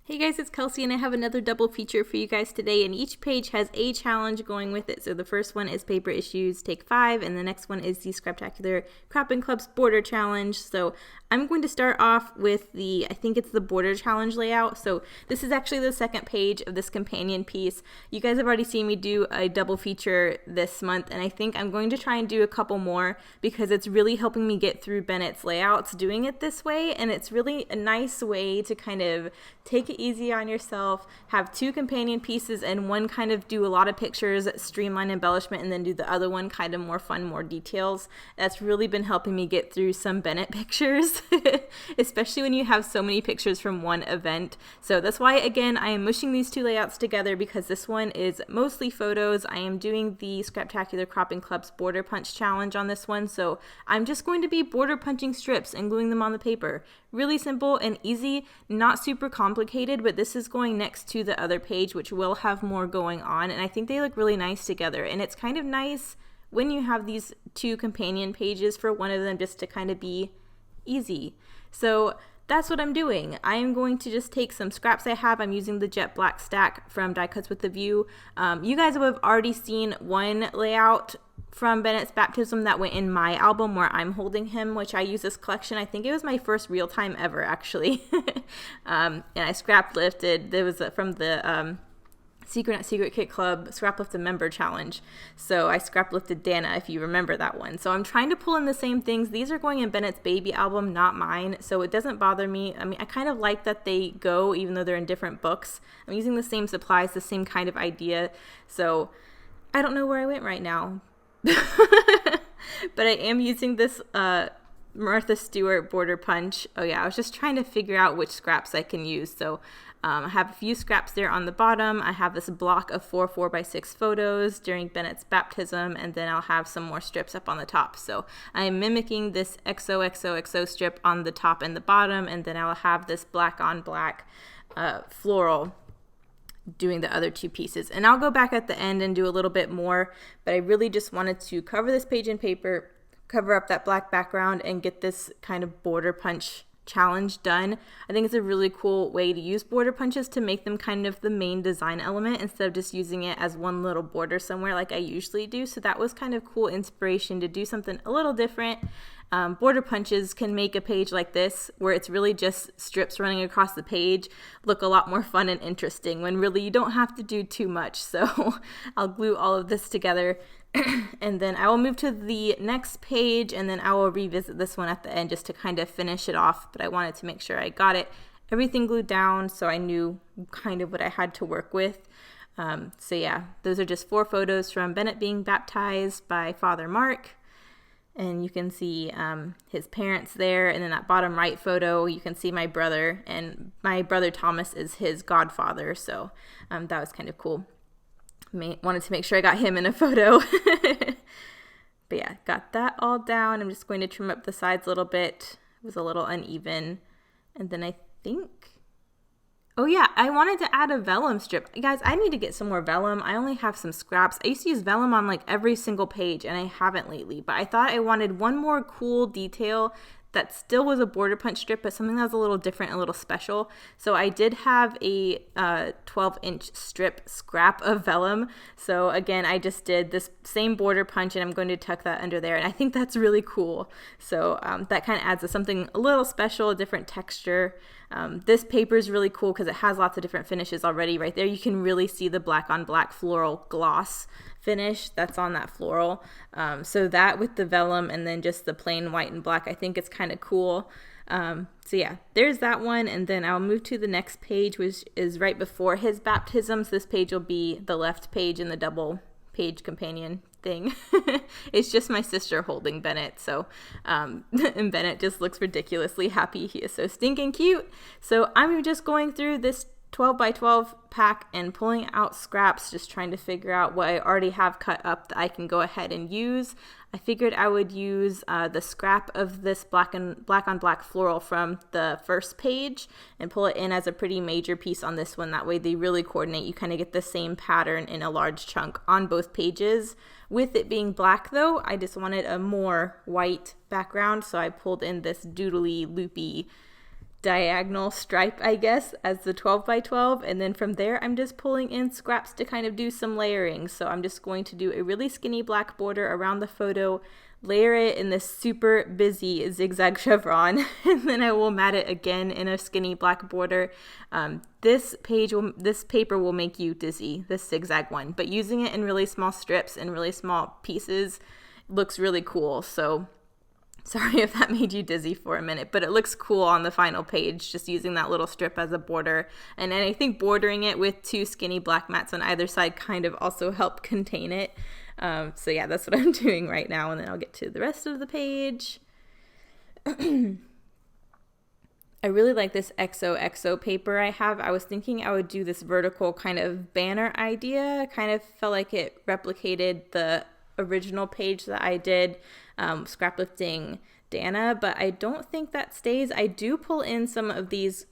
Hey guys, it's Kelsey and I have another double feature for you guys today, and each page has a challenge going with it. So the first one is Paper Issues Take 5 and the next one is the Scraptacular Cropping Club's Border Challenge. So I'm going to start off with I think it's the Border Challenge layout. So this is actually the second page of this companion piece. You guys have already seen me do a double feature this month, and I think I'm going to try and do a couple more because it's really helping me get through Bennett's layouts doing it this way, and it's really a nice way to kind of take it easy on yourself, have two companion pieces, and one kind of do a lot of pictures, streamline embellishment, and then do the other one kind of more fun, more details. That's really been helping me get through some Bennet pictures, especially when you have so many pictures from one event. So that's why, again, I am mushing these two layouts together because this one is mostly photos. I am doing the Scraptacular Cropping Club's Border Punch Challenge on this one, so I'm just going to be border punching strips and gluing them on the paper. Really simple and easy, not super complicated, but this is going next to the other page, which will have more going on, and I think they look really nice together. And it's kind of nice when you have these two companion pages for one of them just to kind of be easy. So that's what I'm doing. I am going to just take some scraps I have. I'm using the jet black stack from Die Cuts with a View. You guys have already seen one layout from Bennett's baptism that went in my album where I'm holding him, which I use this collection. I think it was my first real time ever, actually. And I scrap lifted. There was from the Secret at Secret Kit Club Scrap Lift a Member Challenge. So I scrap lifted Dana, if you remember that one. So I'm trying to pull in the same things. These are going in Bennett's baby album, not mine. So it doesn't bother me. I mean, I kind of like that they go, even though they're in different books. I'm using the same supplies, the same kind of idea. So I don't know where I went right now. But I am using this Martha Stewart border punch. Oh yeah, I was just trying to figure out which scraps I can use. So I have a few scraps there on the bottom. I have this block of 4 4x6 photos during Bennett's baptism, and then I'll have some more strips up on the top. So I am mimicking this XOXOXO strip on the top and the bottom, and then I'll have this black on black floral doing the other two pieces. And I'll go back at the end and do a little bit more, but I really just wanted to cover this page in paper, cover up that black background, and get this kind of border punch challenge done. I think it's a really cool way to use border punches to make them kind of the main design element instead of just using it as one little border somewhere like I usually do. So that was kind of cool inspiration to do something a little different. Border punches can make a page like this, where it's really just strips running across the page, look a lot more fun and interesting when really you don't have to do too much. So I'll glue all of this together and then I will move to the next page, and then I will revisit this one at the end just to kind of finish it off. But I wanted to make sure I got everything glued down so I knew kind of what I had to work with. So yeah, those are just 4 photos from Bennet being baptized by Father Mark. And you can see his parents there, and then that bottom right photo, you can see my brother, and my brother Thomas is his godfather, so that was kind of cool. Wanted to make sure I got him in a photo. But yeah, got that all down. I'm just going to trim up the sides a little bit. It was a little uneven. And then I think... Oh yeah, I wanted to add a vellum strip. Guys, I need to get some more vellum. I only have some scraps. I used to use vellum on like every single page, and I haven't lately. But I thought I wanted one more cool detail that still was a border punch strip, but something that was a little different, a little special. So I did have a 12-inch strip scrap of vellum. So again, I just did this same border punch, and I'm going to tuck that under there. And I think that's really cool. So that kind of adds something a little special, a different texture. This paper is really cool because it has lots of different finishes already. Right there, you can really see the black on black floral gloss finish that's on that floral. So that with the vellum and then just the plain white and black, I think it's kind of cool. So yeah, there's that one, and then I'll move to the next page, which is right before his baptism. So this page will be the left page in the double page companion thing. It's just my sister holding Bennet, so and Bennet just looks ridiculously happy. He is so stinking cute. So I'm just going through this 12 by 12 pack and pulling out scraps, just trying to figure out what I already have cut up that I can go ahead and use. I figured I would use the scrap of this black on black floral from the first page and pull it in as a pretty major piece on this one. That way they really coordinate. You kind of get the same pattern in a large chunk on both pages. With it being black though, I just wanted a more white background, so I pulled in this doodly loopy diagonal stripe, I guess, as the 12 by 12. And then from there, I'm just pulling in scraps to kind of do some layering. So I'm just going to do a really skinny black border around the photo, layer it in this super busy zigzag chevron, and then I will mat it again in a skinny black border. This paper will make you dizzy, this zigzag one, but using it in really small strips and really small pieces looks really cool. So sorry if that made you dizzy for a minute, but it looks cool on the final page, just using that little strip as a border. And then I think bordering it with two skinny black mats on either side kind of also help contain it. So yeah, that's what I'm doing right now, and then I'll get to the rest of the page. I really like this XOXO paper I have. I was thinking I would do this vertical kind of banner idea. Kind of felt like it replicated the original page that I did, Scraplifting Dana, but I don't think that stays. I do pull in some of these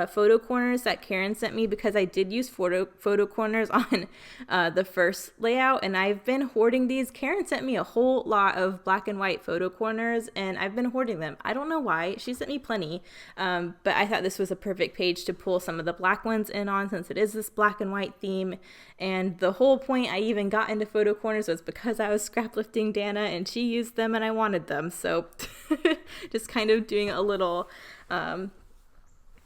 photo corners that Karen sent me, because I did use photo corners on the first layout, and I've been hoarding these. Karen sent me a whole lot of black and white photo corners, and I've been hoarding them. I don't know why. She sent me plenty, but I thought this was a perfect page to pull some of the black ones in on, since it is this black and white theme. And the whole point I even got into photo corners was because I was scraplifting Dana and she used them and I wanted them. So just kind of doing a little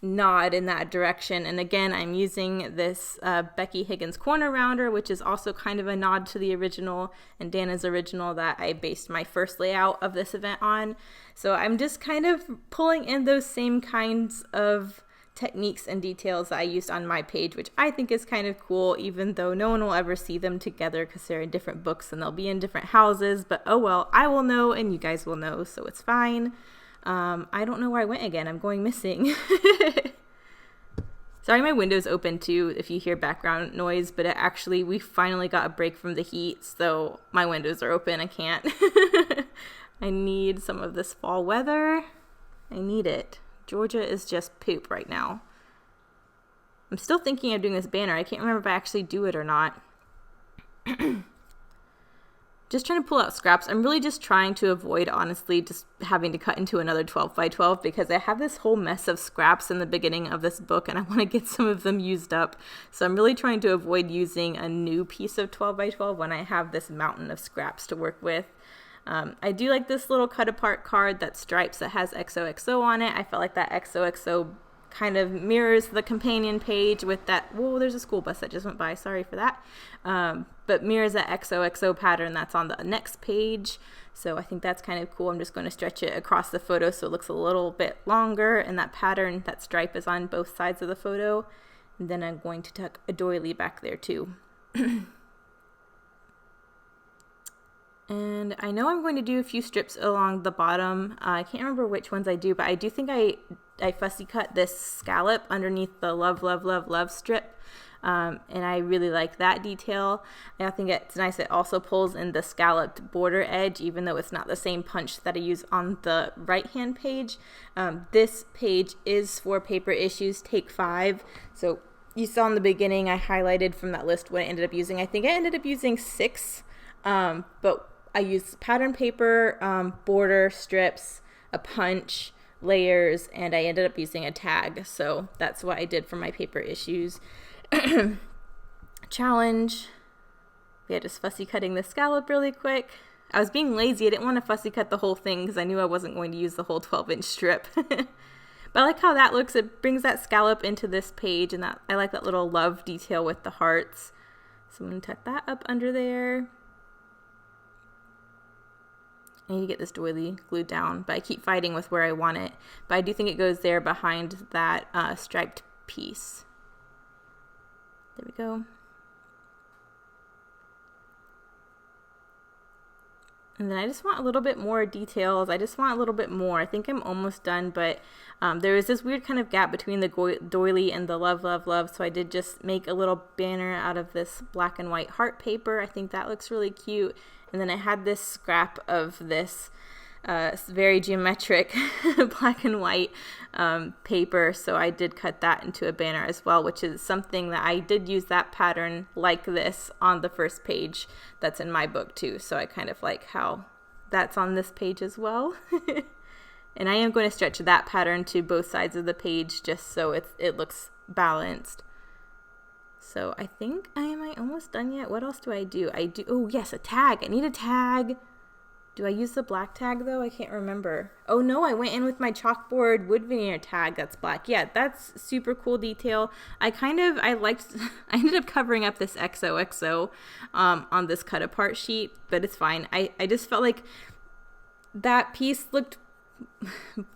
nod in that direction. And again, I'm using this Becky Higgins corner rounder, which is also kind of a nod to the original and Dana's original that I based my first layout of this event on. So I'm just kind of pulling in those same kinds of techniques and details that I used on my page, which I think is kind of cool, even though no one will ever see them together because they're in different books and they'll be in different houses. But oh well, I will know and you guys will know, so it's fine. I don't know where I went again. I'm going missing. Sorry, my window's open too if you hear background noise, but we finally got a break from the heat, so my windows are open. I can't. I need some of this fall weather. I need it. Georgia is just poop right now. I'm still thinking of doing this banner. I can't remember if I actually do it or not. Just trying to pull out scraps. I'm really just trying to avoid, honestly, just having to cut into another 12 by 12 because I have this whole mess of scraps in the beginning of this book and I want to get some of them used up. So I'm really trying to avoid using a new piece of 12 by 12 when I have this mountain of scraps to work with. I do like this little cut apart card that stripes that has XOXO on it. I felt like that XOXO kind of mirrors the companion page with that, whoa, there's a school bus that just went by, sorry for that, but mirrors that XOXO pattern that's on the next page. So I think that's kind of cool. I'm just going to stretch it across the photo so it looks a little bit longer, and that pattern, that stripe is on both sides of the photo. And then I'm going to tuck a doily back there too. And I know I'm going to do a few strips along the bottom. I can't remember which ones I do, but I do think I fussy cut this scallop underneath the love, love, love, love strip. And I really like that detail. And I think it's nice. It also pulls in the scalloped border edge, even though it's not the same punch that I use on the right-hand page. This page is for Paper Issues Take 5. So you saw in the beginning, I highlighted from that list what I ended up using. I think I ended up using 6, but I used pattern paper, border strips, a punch, layers, and I ended up using a tag. So that's what I did for my Paper Issues challenge. Yeah, just fussy cutting the scallop really quick. I was being lazy. I didn't want to fussy cut the whole thing because I knew I wasn't going to use the whole 12-inch strip. But I like how that looks. It brings that scallop into this page, and that I like that little love detail with the hearts. So I'm going to tuck that up under there. I need to get this doily glued down, but I keep fighting with where I want it. But I do think it goes there behind that striped piece. There we go. And then I just want a little bit more details. I just want a little bit more. I think I'm almost done, but there is this weird kind of gap between the doily and the love, love, love. So I did just make a little banner out of this black and white heart paper. I think that looks really cute. And then I had this scrap of this very geometric black and white paper. So I did cut that into a banner as well, which is something that I did use that pattern like this on the first page that's in my book too. So I kind of like how that's on this page as well. And I am going to stretch that pattern to both sides of the page just so it looks balanced. So I think am I almost done yet? What else do? Oh yes, a tag. I need a tag. Do I use the black tag though? I can't remember. Oh no, I went in with my chalkboard wood veneer tag that's black. Yeah, that's super cool detail. I ended up covering up this XOXO on this cut apart sheet, but it's fine. I just felt like that piece looked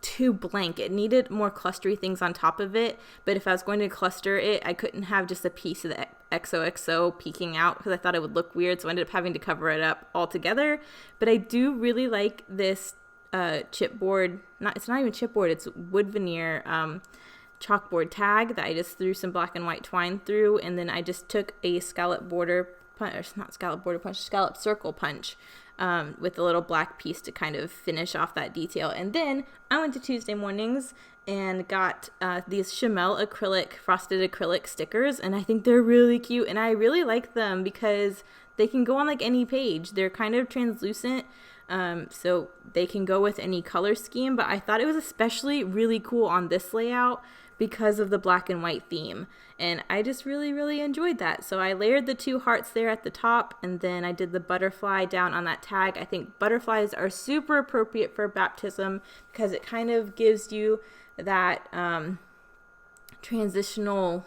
too blank. It needed more clustery things on top of it, but if I was going to cluster it, I couldn't have just a piece of the XOXO peeking out because I thought it would look weird, so I ended up having to cover it up altogether. But I do really like this chipboard, it's not even chipboard, it's wood veneer chalkboard tag that I just threw some black and white twine through, and then I just took a scallop circle punch with a little black piece to kind of finish off that detail. And then I went to Tuesday Mornings and got these Chamel frosted acrylic stickers, and I think they're really cute, and I really like them because they can go on like any page. They're kind of translucent, so they can go with any color scheme, but I thought it was especially really cool on this layout because of the black and white theme, and I just really, really enjoyed that. So I layered the 2 hearts there at the top, and then I did the butterfly down on that tag. I think butterflies are super appropriate for baptism because it kind of gives you that transitional,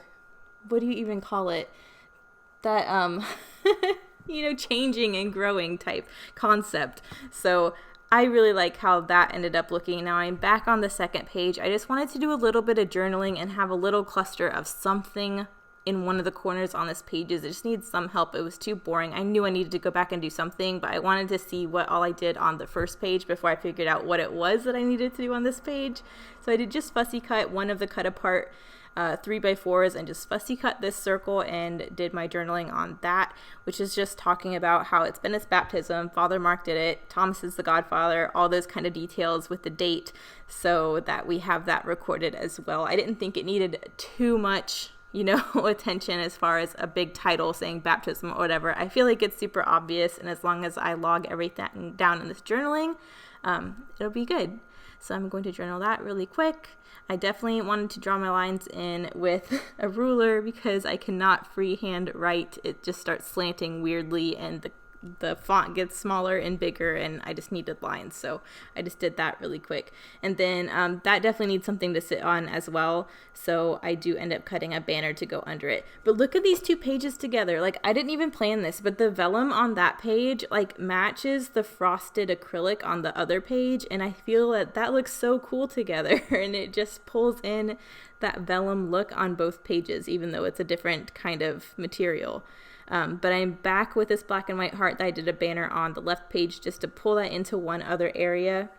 what do you even call it, that changing and growing type concept. So I really like how that ended up looking. Now I'm back on the second page. I just wanted to do a little bit of journaling and have a little cluster of something in one of the corners on this page. It just needs some help. It was too boring. I knew I needed to go back and do something, but I wanted to see what all I did on the first page before I figured out what it was that I needed to do on this page. So I did just fussy cut one of the cut apart 3x4s and just fussy cut this circle and did my journaling on that, which is just talking about how it's Bennet's baptism, Father Mark did it, Thomas is the godfather, all those kind of details with the date so that we have that recorded as well. I didn't think it needed too much attention as far as a big title saying baptism or whatever. I feel like it's super obvious, and as long as I log everything down in this journaling, it'll be good. So I'm going to journal that really quick. I definitely wanted to draw my lines in with a ruler because I cannot freehand write. It just starts slanting weirdly, and the font gets smaller and bigger, and I just needed lines, so I just did that really quick. And then that definitely needs something to sit on as well, so I do end up cutting a banner to go under it. But look at these 2 pages together. Like, I didn't even plan this, but the vellum on that page like matches the frosted acrylic on the other page, and I feel that looks so cool together and it just pulls in that vellum look on both pages, even though it's a different kind of material. But I'm back with this black and white heart that I did a banner on the left page just to pull that into one other area.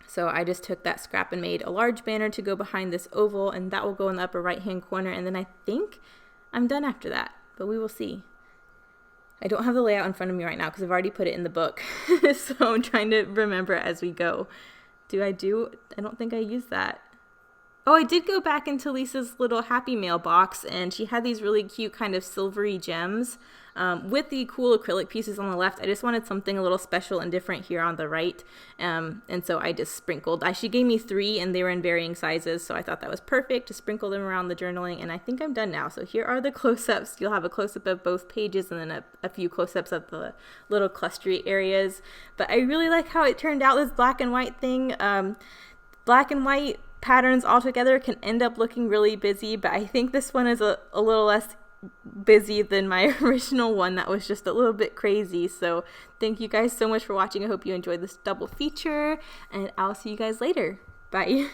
So I just took that scrap and made a large banner to go behind this oval, and that will go in the upper right hand corner, and then I think I'm done after that, but we will see. I don't have the layout in front of me right now because I've already put it in the book, so I'm trying to remember as we go. I don't think I used that. Oh, I did go back into Lisa's little Happy Mail box, and she had these really cute kind of silvery gems with the cool acrylic pieces on the left. I just wanted something a little special and different here on the right, and so I just sprinkled. She gave me 3, and they were in varying sizes, so I thought that was perfect to sprinkle them around the journaling, and I think I'm done now. So here are the close-ups. You'll have a close-up of both pages and then a few close-ups of the little clustery areas. But I really like how it turned out, this black and white thing. Black and white patterns all together can end up looking really busy, but I think this one is a little less busy than my original one that was just a little bit crazy. So thank you guys so much for watching. I hope you enjoyed this double feature, and I'll see you guys later. Bye.